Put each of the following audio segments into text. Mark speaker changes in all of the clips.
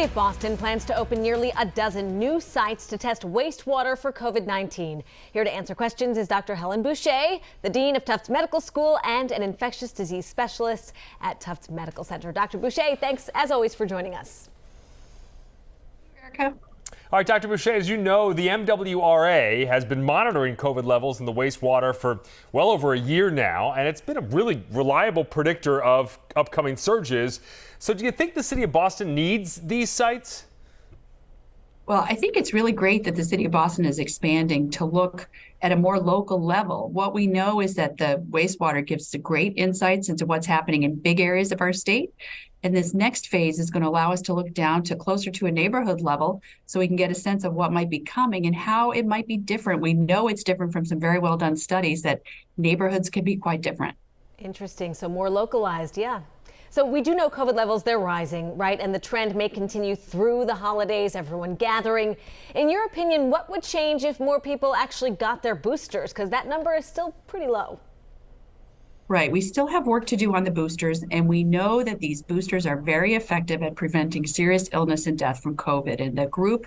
Speaker 1: City of Boston plans to open nearly a dozen new sites to test wastewater for COVID-19. Here to answer questions is Dr. Helen Boucher, the Dean of Tufts Medical School and an infectious disease specialist at Tufts Medical Center. Dr. Boucher, thanks as always for joining us.
Speaker 2: Erica.
Speaker 3: All right, Dr. Boucher, as you know, the MWRA has been monitoring COVID levels in the wastewater for well over a year now, and it's been a really reliable predictor of upcoming surges. So do you think the city of Boston needs these sites?
Speaker 2: Well, I think it's really great that the city of Boston is expanding to look at a more local level. What we know is that the wastewater gives great insights into what's happening in big areas of our state. And this next phase is going to allow us to look down to closer to a neighborhood level so we can get a sense of what might be coming and how it might be different. We know it's different from some very well done studies that neighborhoods can be quite different.
Speaker 1: Interesting. So more localized. Yeah. So we do know COVID levels, they're rising, right? And the trend may continue through the holidays, everyone gathering. In your opinion, what would change if more people actually got their boosters? Because that number is still pretty low.
Speaker 2: Right. We still have work to do on the boosters, and we know that these boosters are very effective at preventing serious illness and death from COVID. And the group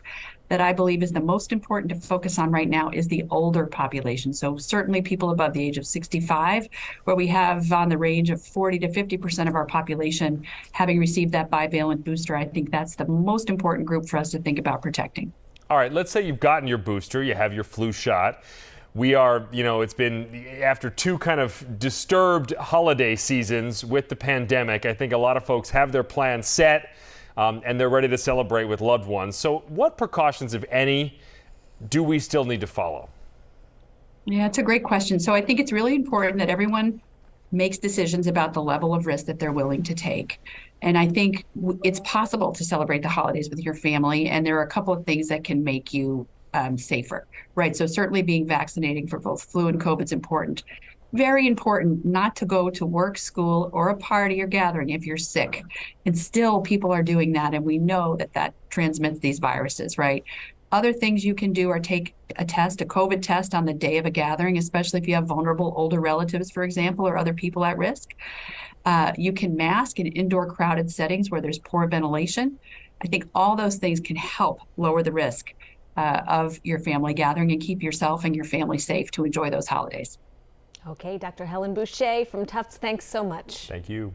Speaker 2: that I believe is the most important to focus on right now is the older population. So certainly people above the age of 65, where we have on the range of 40 to 50% of our population having received that bivalent booster. I think that's the most important group for us to think about protecting.
Speaker 3: All right, let's say you've gotten your booster, you have your flu shot. We are, it's been after two kind of disturbed holiday seasons with the pandemic. I think a lot of folks have their plans set and they're ready to celebrate with loved ones. So what precautions, if any, do we still need to follow?
Speaker 2: Yeah, it's a great question. So I think it's really important that everyone makes decisions about the level of risk that they're willing to take. And I think it's possible to celebrate the holidays with your family. And there are a couple of things that can make you safer, right? So certainly being vaccinated for both flu and COVID is important. Very important not to go to work, school, or a party or gathering if you're sick. And still people are doing that. And we know that that transmits these viruses, right? Other things you can do are take a test, a COVID test on the day of a gathering, especially if you have vulnerable older relatives, for example, or other people at risk. You can mask in indoor crowded settings where there's poor ventilation. I think all those things can help lower the risk of your family gathering and keep yourself and your family safe to enjoy those holidays.
Speaker 1: Okay, Dr. Helen Boucher from Tufts, thanks so much.
Speaker 3: Thank you.